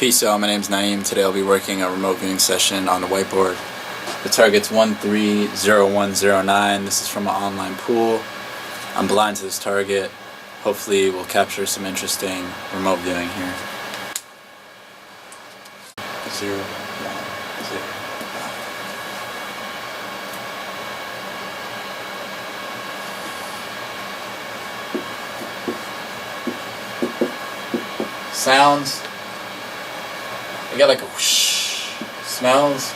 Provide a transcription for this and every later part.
Peace y'all, my name's Nyiam. Today I'll be working a remote viewing session on the whiteboard. The target's 130109. This is from an online pool. I'm blind to this target. Hopefully we'll capture some interesting remote viewing here. 0, 1, 0. Sounds. I get like a whoosh. Smells.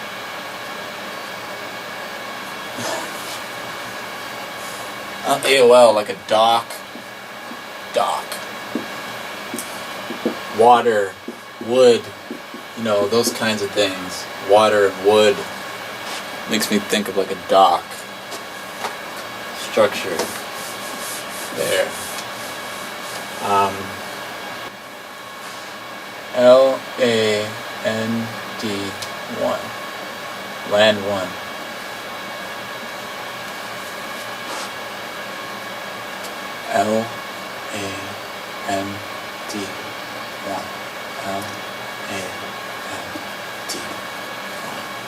AOL, like a dock. Water, wood, you know, those kinds of things. Water and wood makes me think of like a dock. Structure. There. LAND1. Land 1. LAND1. LAND1.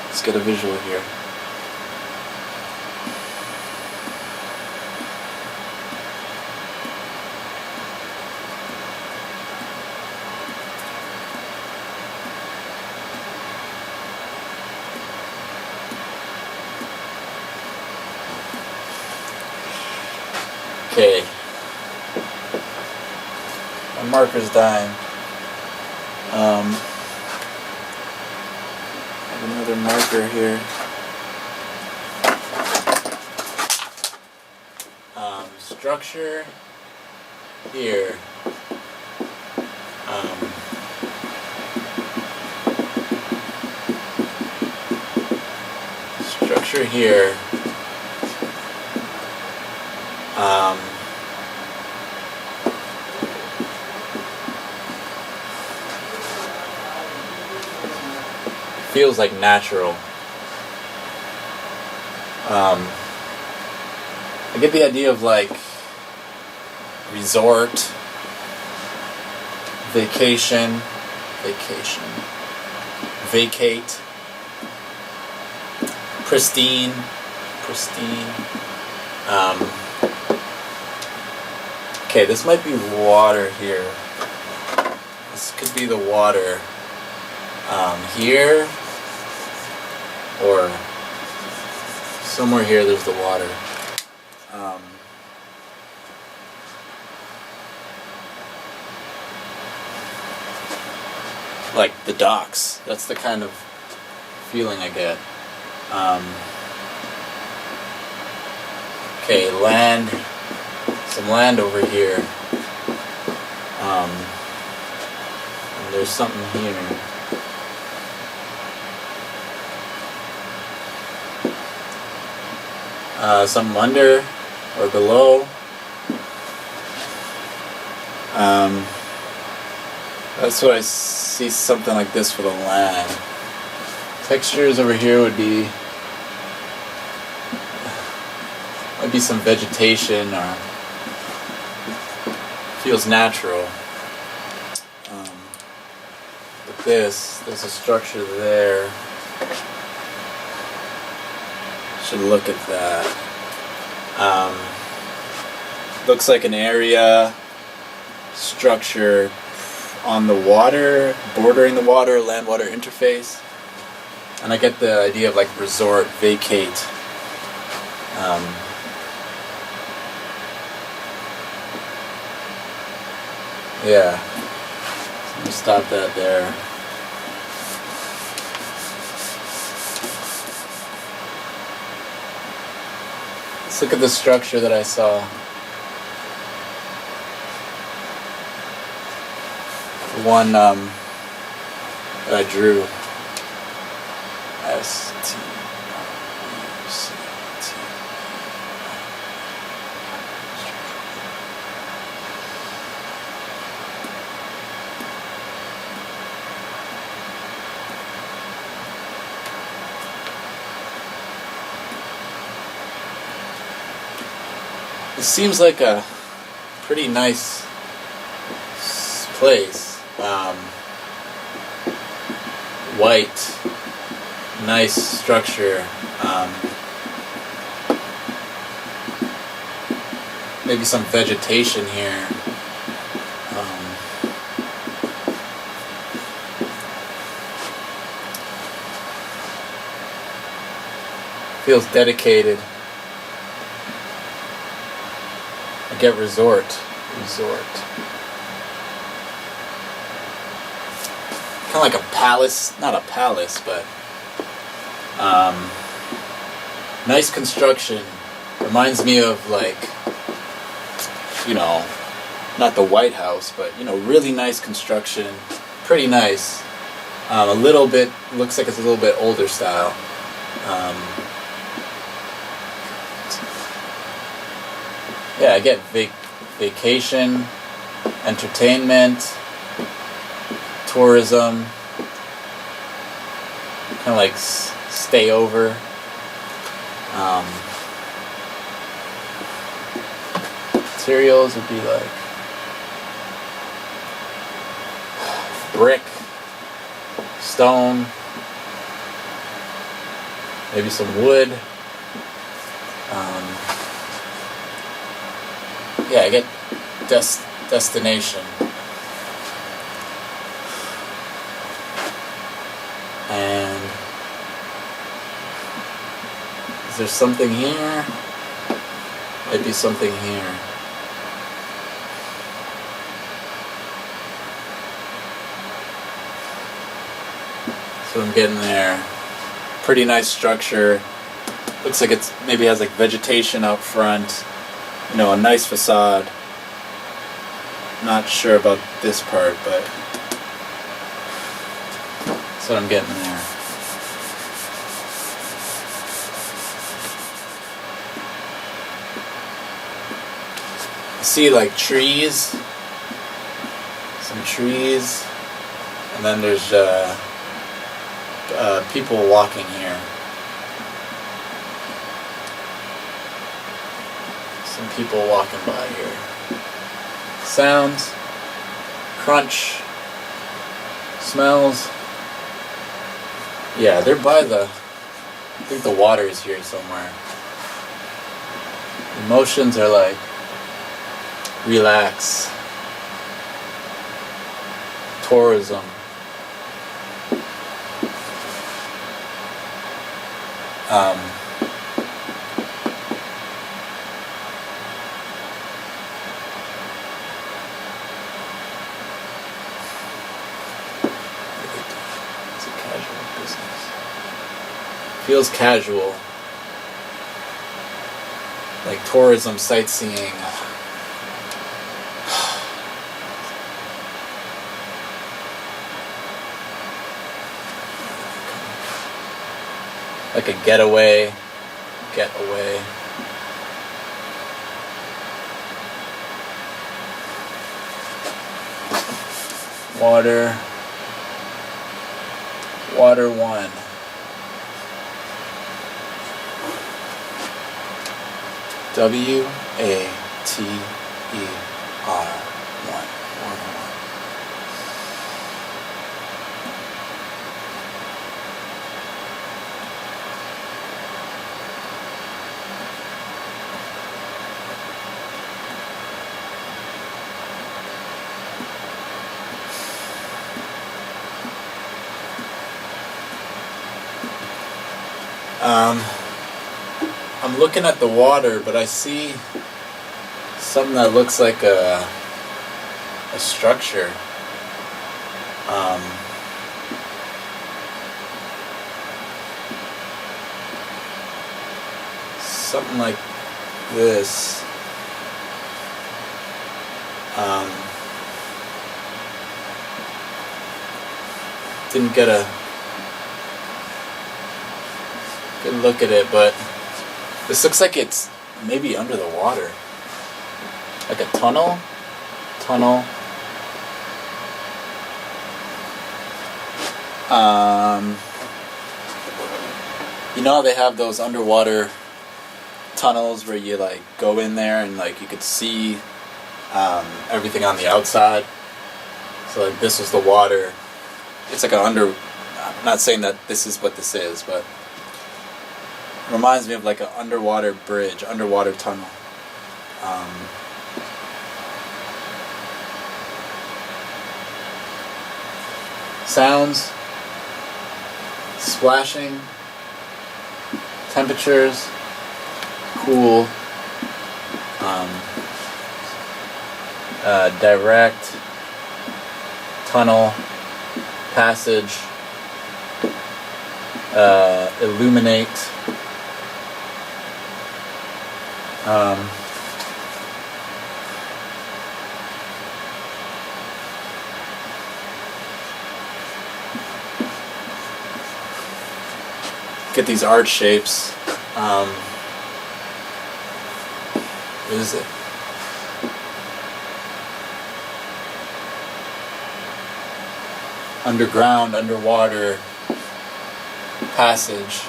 Let's get a visual here. Okay. My marker's dying. I have another marker here. Structure here. Structure here. Feels like natural. I get the idea of like resort, vacation, vacate, pristine. Okay, this might be water here. This could be the water here, or somewhere here there's the water. Like the docks. That's the kind of feeling I get. Okay, land. Some land over here. And there's something here. Something under or below. That's what I see, something like this for the land. Textures over here would be might be some vegetation, or feels natural. But there's a structure there. Should look at that. Looks like an area, structure on the water, bordering the water, land-water interface. And I get the idea of like resort, vacate. Yeah. Let me stop that there. Let's look at the structure that I saw. The one that I drew. STRUCT. It seems like a pretty nice place. white, nice structure. Maybe some vegetation here. Feels dedicated. I get resort. Kind of like a palace, not a palace, but nice construction. Reminds me of like, not the White House, but really nice construction. Pretty nice. A little bit, looks like it's a little bit older style. Yeah, I get vacation, entertainment, tourism, kind of like stay over. Materials would be like brick, stone, maybe some wood. Yeah, I get destination. And is there something here? Maybe something here. So I'm getting there. Pretty nice structure. Looks like it's maybe has like vegetation out front. A nice facade. Not sure about this part, but that's what I'm getting there. I see like trees, some trees, and then there's people walking here. Some people walking by here. Sounds, crunch, smells. Yeah, they're by I think the water is here somewhere. Emotions are like, relax, tourism. Feels casual, like tourism, sightseeing. Like a getaway. Water one. WATER 1. I'm looking at the water, but I see something that looks like a structure. Something like this. Didn't get a good look at it, but this looks like it's maybe under the water. Like a tunnel. You know how they have those underwater tunnels where you like go in there and like you could see everything on the outside. So like this was the water. It's like an I'm not saying that this is what this is, but it reminds me of like an underwater bridge, underwater tunnel. Sounds, splashing, temperatures, cool, direct, tunnel, passage, illuminate, get these arch shapes. What is it? Underground, underwater passage.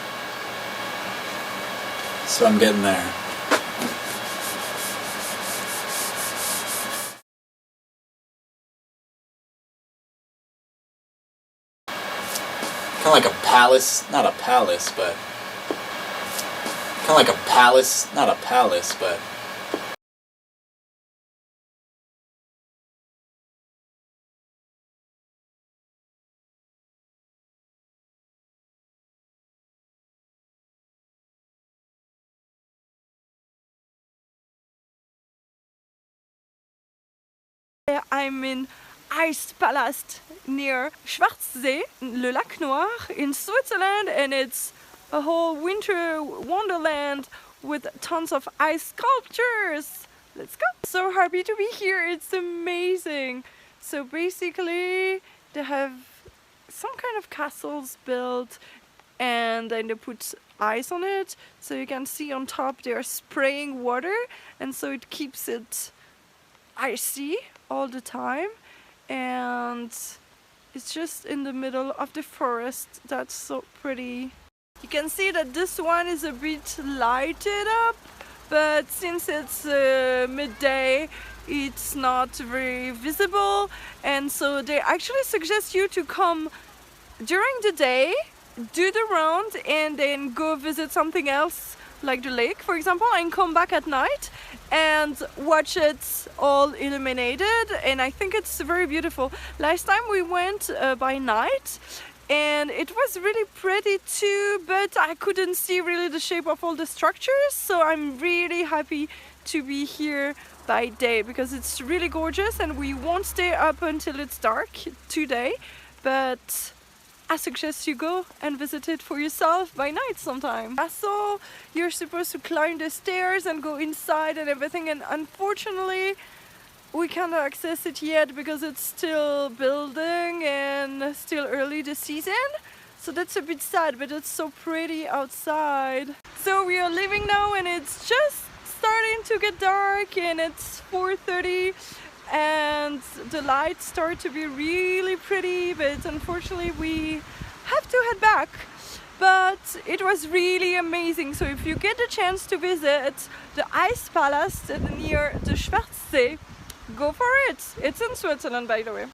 So I'm getting there. Kind of like a palace, not a palace, but kind of like a palace, not a palace, but I'm in Eispalast near Schwarzsee, Le Lac Noir in Switzerland, and it's a whole winter wonderland with tons of ice sculptures. Let's go! So happy to be here, it's amazing. So basically they have some kind of castles built and then they put ice on it, so you can see on top they are spraying water, and so it keeps it icy all the time, and it's just in the middle of the forest. That's so pretty. You can see that this one is a bit lighted up, but since it's midday it's not very visible, and so they actually suggest you to come during the day, do the round, and then go visit something else like the lake, for example, and come back at night and watch it all illuminated, and I think it's very beautiful. Last time we went by night and it was really pretty too, but I couldn't see really the shape of all the structures, so I'm really happy to be here by day because it's really gorgeous, and we won't stay up until it's dark today, but I suggest you go and visit it for yourself by night sometime. So you're supposed to climb the stairs and go inside and everything, and unfortunately we can't access it yet because it's still building and still early this season. So that's a bit sad, but it's so pretty outside. So we are leaving now and it's just starting to get dark, and it's 4:30. And the lights start to be really pretty, but unfortunately we have to head back. But it was really amazing, so if you get the chance to visit the Eispalast near the Schwarzsee, go for it. It's in Switzerland, by the way.